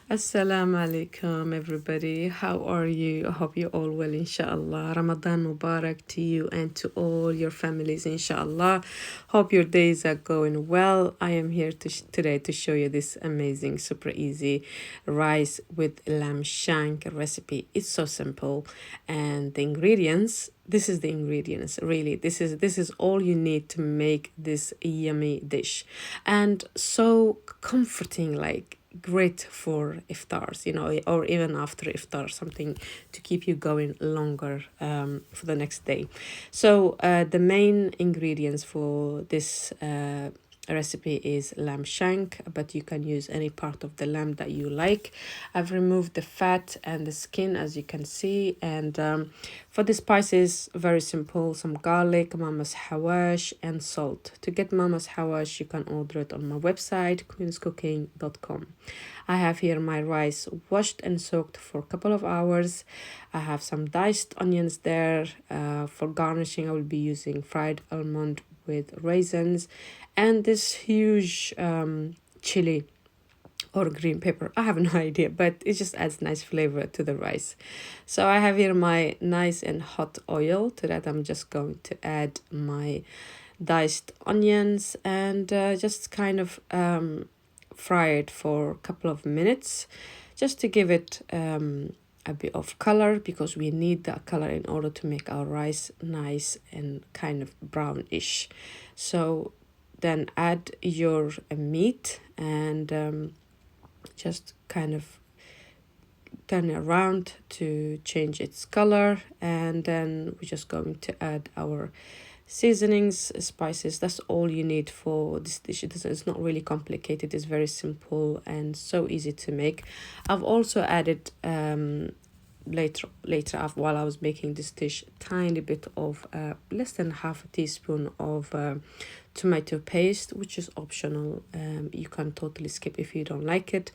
Assalamu alaikum, everybody. How are you? I hope you're all well, inshallah. Ramadan Mubarak to you and to all your families, inshallah. Hope your days are going well. I am here today to show you this amazing, super easy rice with lamb shank recipe. It's so simple, and the ingredients. This is the ingredients, really. This is all you need to make this yummy dish, and so comforting, like great for iftars, or even after iftar, something to keep you going longer for the next day. So the main ingredients for this recipe is lamb shank, but you can use any part of the lamb that you like. I've removed the fat and the skin, as you can see, and for the spices, very simple: some garlic, mama's Xawaash, and salt. To get mama's Xawaash, you can order it on my website, queenscooking.com. I have here my rice washed and soaked for a couple of hours. I have some diced onions there. For garnishing, I will be using fried almond with raisins and this huge chili or green pepper. I have no idea, but it just adds nice flavor to the rice. So I have here my nice and hot oil. To that, I'm just going to add my diced onions and just kind of fry it for a couple of minutes just to give it a bit of color, because we need that color in order to make our rice nice and kind of brownish. So then add your meat and just kind of turn it around to change its color, and then we're just going to add our seasonings, spices. That's all you need for this dish. It's not really complicated. It's very simple and so easy to make. I've also added later while I was making this dish, tiny bit of less than half a teaspoon of tomato paste, which is optional. You can totally skip if you don't like it.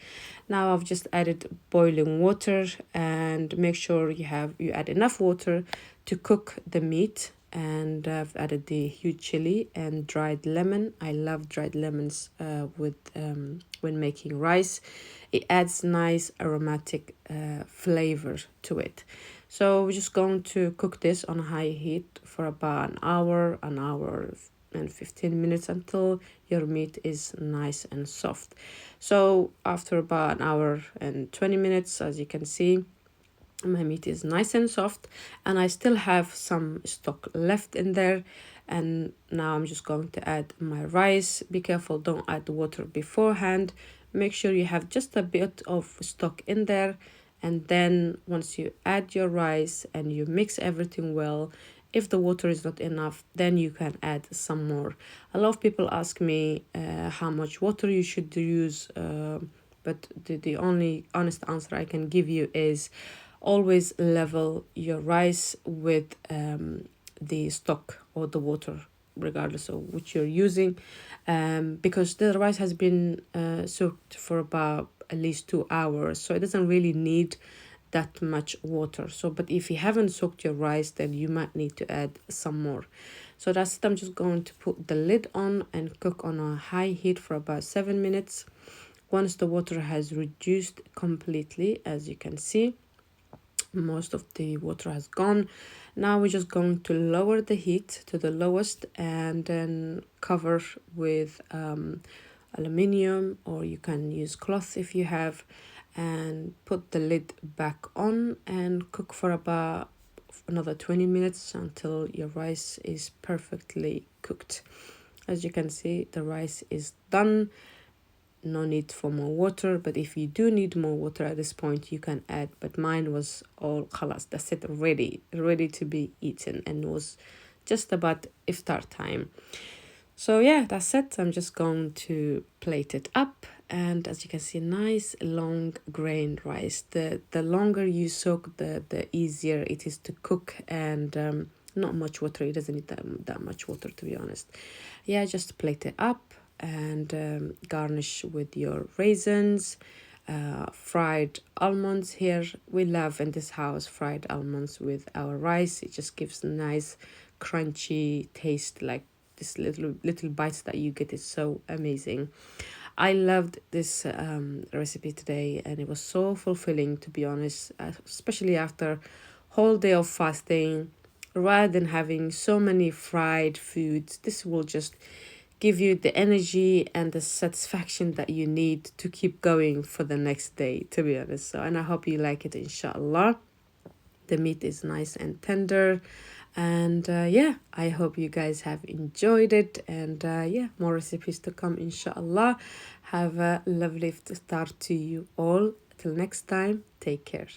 Now I've just added boiling water, and make sure you add enough water to cook the meat. And I've added the huge chili and dried lemon. I love dried lemons with when making rice. It adds nice aromatic flavor to it. So we're just going to cook this on high heat for about an hour and 15 minutes, until your meat is nice and soft. So after about an hour and 20 minutes, as you can see, my meat is nice and soft, and I still have some stock left in there. And now I'm just going to add my rice. Be careful, don't add the water beforehand. Make sure you have just a bit of stock in there, and then once you add your rice and you mix everything well, if the water is not enough, then you can add some more. A lot of people ask me how much water you should use, but the only honest answer I can give you is always level your rice with the stock or the water, regardless of which you're using, because the rice has been soaked for about at least 2 hours, so it doesn't really need that much water. So but if you haven't soaked your rice, then you might need to add some more. So that's it. I'm just going to put the lid on and cook on a high heat for about 7 minutes. Once the water has reduced completely, as you can see, most of the water has gone. Now we're just going to lower the heat to the lowest and then cover with aluminium, or you can use cloth if you have, and put the lid back on and cook for about another 20 minutes until your rice is perfectly cooked. As you can see, the rice is done. No need for more water, but if you do need more water at this point, you can add. But mine was all khalas, that's it, ready to be eaten, and was just about iftar time. So yeah, that's it. I'm just going to plate it up, and as you can see, nice long grained rice. The longer you soak, the easier it is to cook, and not much water. It doesn't need that much water, to be honest. Yeah, just plate it up and garnish with your raisins, fried almonds. Here we love in this house fried almonds with our rice. It just gives nice crunchy taste, like this little bites that you get is so amazing. I loved this recipe today, and it was so fulfilling, to be honest, especially after whole day of fasting. Rather than having so many fried foods, this will just give you the energy and the satisfaction that you need to keep going for the next day, to be honest. So, and I hope you like it, inshallah. The meat is nice and tender. And yeah, I hope you guys have enjoyed it. And yeah, more recipes to come, inshallah. Have a lovely start to you all. Till next time, take care.